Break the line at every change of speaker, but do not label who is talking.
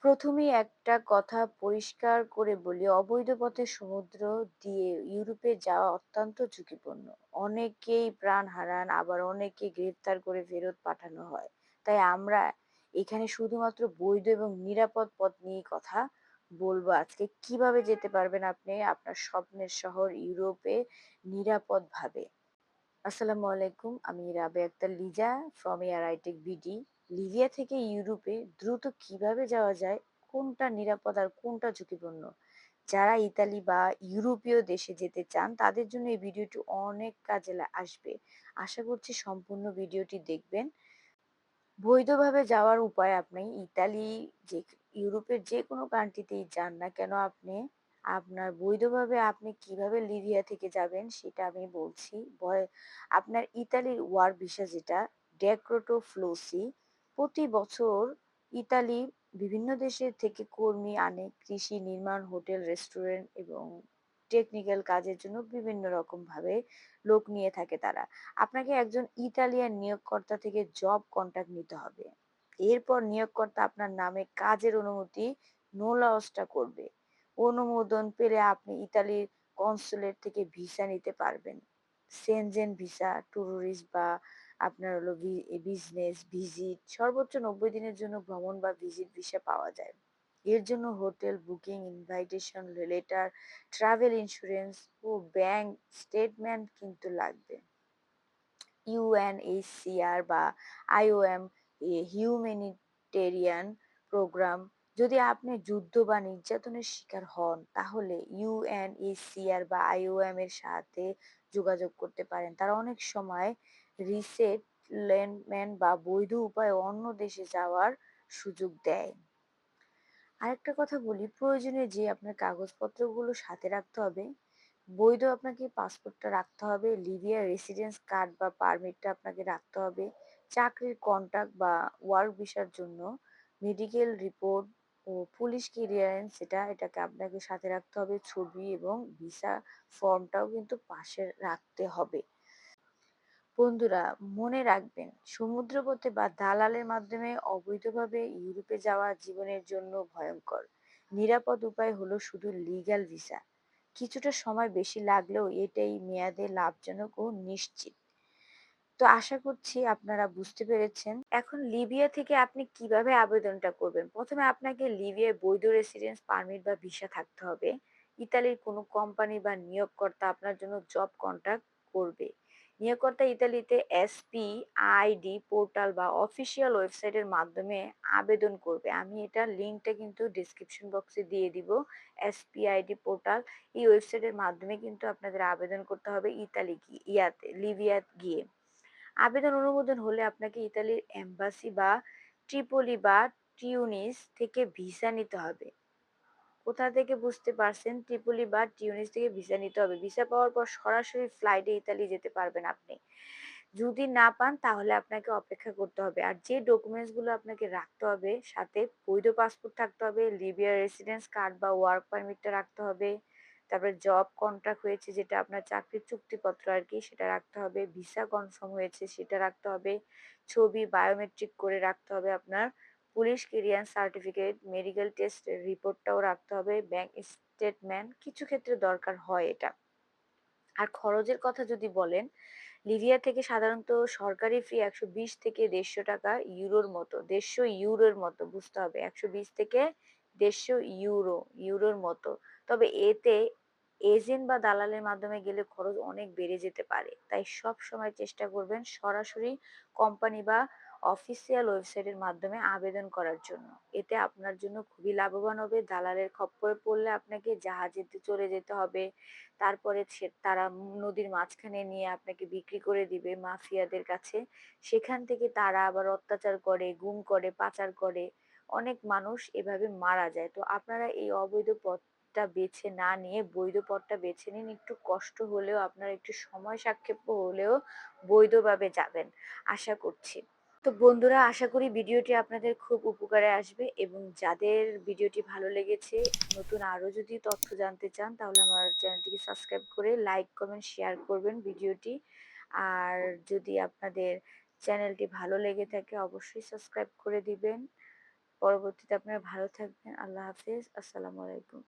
প্রথমেই একটা কথা পরিষ্কার করে বলি, অবৈধ পথে সমুদ্র দিয়ে ইউরোপে যাওয়া অত্যন্ত ঝুঁকিপূর্ণ। অনেকেই প্রাণ হারান, আবার অনেকে গ্রেপ্তার করে ফেরত পাঠানো হয়। তাই আমরা এখানে শুধুমাত্র বৈধ এবং নিরাপদ পথ নিয়েই কথা বলবো আজকে। কিভাবে যেতে পারবেন আপনি আপনার স্বপ্নের শহর ইউরোপে নিরাপদভাবে। আসসালামু আলাইকুম। আমি Rabeya Akter Liza from AirITech BD. Libya থেকে ইউরোপে দ্রুত কিভাবে যাওয়া যায়, কোনটা নিরাপদ আর কোনটা ঝুঁকিপূর্ণ, যারা ইতালি বা ইউরোপীয় দেশে যেতে চান তাদের জন্য এই ভিডিওটি অনেক কাজে আসবে। আশা করছি সম্পূর্ণ ভিডিওটি দেখবেন। বৈধভাবে যাওয়ার উপায়, আপনি ইতালি যে ইউরোপের যে কোনো কান্ট্রিতেই যান না কেন, আপনি আপনার বৈধভাবে আপনি কিভাবে লিবিয়া থেকে যাবেন সেটা আমি বলছি। আপনার ইতালির ওয়ার্ক ভিসা যেটা ডেক্রোটো ফ্লোসি, প্রতি বছর ইতালি বিভিন্ন দেশের থেকে কর্মী আনে কৃষি, নির্মাণ, হোটেল, রেস্টুরেন্ট এবং টেকনিক্যাল কাজের জন্য বিভিন্ন রকম ভাবে লোক নিয়ে থাকে তারা। আপনাকে একজন ইতালিয়ান নিয়োগকর্তা থেকে জব কন্ট্রাক্ট নিতে হবে। এরপর নিয়োগকর্তা আপনার নামে কাজের অনুমতি নোলাওসটা করবে। অনুমোদন পেলে আপনি ইতালির কনসুলেট থেকে ভিসা নিতে পারবেন। সেনজেন ভিসা, ট্যুরিস্ট বা আপনার হলো বিজনেস ভিজিট, সর্বোচ্চ 90 দিনের জন্য ভ্রমণ বা ভিজিট ভিসা পাওয়া যায়। এর জন্য hotel booking, invitation letter, travel insurance ও ব্যাংক স্টেটমেন্ট কিন্তু লাগবে। ইউএনএইচসিআর বা আইওএম হিউম্যানিটেরিয়ান প্রোগ্রাম, যদি আপনি যুদ্ধ বা নির্যাতনের শিকার হন তাহলে ইউএনএইচসিআর বা আইওএম এর সাথে যোগাযোগ করতে পারেন। তারা অনেক সময় রিসেটলমেন্ট বা বৈধ উপায়ে অন্য দেশে যাওয়ার সুযোগ দেয়। আরেকটা কথা বলি, প্রয়োজনে যে আপনার কাগজপত্রগুলো সাথে রাখতে হবে। বৈধ আপনাকে পাসপোর্টটা রাখতে হবে, লিবিয়ার রেসিডেন্স কার্ড বা পারমিটটা আপনাকে রাখতে হবে, চাকরির কন্ট্রাক্ট বা ওয়ার্ক ভিসার জন্য মেডিকেল রিপোর্ট ও পুলিশ ক্লিয়ারেন্স, এটাকে আপনাকে সাথে রাখতে হবে, ছবি এবং ভিসা ফর্মটাও কিন্তু পাশে রাখতে হবে। বন্ধুরা, মনে রাখবেন, সমুদ্রপথে বা দালালের মাধ্যমে অবৈধভাবে ইউরোপে যাওয়া জীবনের জন্য ভয়ঙ্কর। নিরাপদ উপায় হলো শুধু লিগ্যাল ভিসা। কিছুটা সময় বেশি লাগলেও এটাই মেয়াদে লাভজনক ও নিশ্চিত। তো আশা করছি আপনারা বুঝতে পেরেছেন। এখন লিবিয়া থেকে আপনি কিভাবে আবেদনটা করবেন। প্রথমে আপনাকে লিবিয়ায় বৈধ রেসিডেন্স পারমিট বা ভিসা থাকতে হবে। ইতালির কোনো কোম্পানি বা নিয়োগকর্তা আপনার জন্য জব কন্ট্রাক্ট করবে। নিয়োগকর্তা ইতালিতে এসপি আইডি পোর্টাল বা অফিসিয়াল ওয়েবসাইটের মাধ্যমে আবেদন করবে। আমি এটা লিঙ্কটা কিন্তু ডিসক্রিপশন বক্সে দিয়ে দিব। এসপিআইডি পোর্টাল, এই ওয়েবসাইটের মাধ্যমে কিন্তু আপনাদের আবেদন করতে হবে ইতালি লিবিয়া গিয়ে। আবেদন অনুমোদন হলে আপনাকে ইতালির এম্বাসি বা ট্রিপলি বা টিউনিস থেকে ভিসা নিতে হবে। কোথা থেকে বুঝতে পারছেন? ট্রিপলি বা টিউনিস থেকে ভিসা নিতে হবে। ভিসা পাওয়ার পর সরাসরি ফ্লাইটে ইতালি যেতে পারবেন আপনি। যদি না পান তাহলে আপনাকে অপেক্ষা করতে হবে। আর যে ডকুমেন্টস গুলো আপনাকে রাখতে হবে সাথে, বৈধ পাসপোর্ট থাকতে হবে, লিবিয়ার রেসিডেন্স কার্ড বা ওয়ার্ক পারমিটটা রাখতে হবে, তারপরে জব কন্ট্রাক্ট হয়েছে যেটা আপনার চাকরির চুক্তিপত্র আর কি, সেটা রাখতে হবে, ভিসা কনফার্ম হয়েছে সেটা রাখতে হবে, ছবি বায়োমেট্রিক করে রাখতে হবে আপনার, police clearance certificate, medical test রিপোর্টটাও রাখতে হবে, ব্যাংক স্টেটমেন্ট কিছু ক্ষেত্রে দরকার হয় এটা। আর খরচের কথা যদি বলেন, লিবিয়া থেকে সাধারণত সরকারি ফি 120 থেকে 150 টাকা ইউরোর মতো, 150 ইউরোর মতো বুঝতে হবে, 120 থেকে 150 ইউরোর মতো। তবে এতে এজেন্ট বা দালালের মাধ্যমে গেলে খরচ অনেক বেড়ে যেতে পারে। তাই সব সময় চেষ্টা করবেন সরাসরি কোম্পানি বা অফিসিয়াল ওয়েবসাইটের মাধ্যমে আবেদন করার জন্য। এতে আপনার জন্য খুবই লাভবান হবে। দালালের খপ্পরে পড়লে আপনাকে জাহাজেতে চলে যেতে হবে, তারপরে তারা নদীর মাঝখানে নিয়ে আপনাকে বিক্রি করে দিবে মাফিয়াদের কাছে। সেখান থেকে তারা আবার অত্যাচার করে, গুম করে, পাচার করে। অনেক মানুষ এভাবে মারা যায়। তো আপনারা এই অবৈধ পথটা বেছে না নিয়ে বৈধ পথটা বেছে নিন। একটু কষ্ট হলেও, আপনার একটু সময় সাপেক্ষ হলেও বৈধভাবে যাবেন আশা করছি। তো বন্ধুরা, আশা করি ভিডিওটি আপনাদের খুব উপকারে আসবে, এবং যাদের ভিডিওটি ভালো লেগেছে, নতুন আরো যদি তথ্য জানতে চান তাহলে আমার চ্যানেলটিকে সাবস্ক্রাইব করে লাইক কমেন্ট শেয়ার করবেন ভিডিওটি। আর যদি আপনাদের চ্যানেলটি ভালো লেগে থাকে অবশ্যই সাবস্ক্রাইব করে দিবেন। পরবর্তীতে আপনারা ভালো থাকবেন। আল্লাহ হাফিজ। আসসালামু আলাইকুম।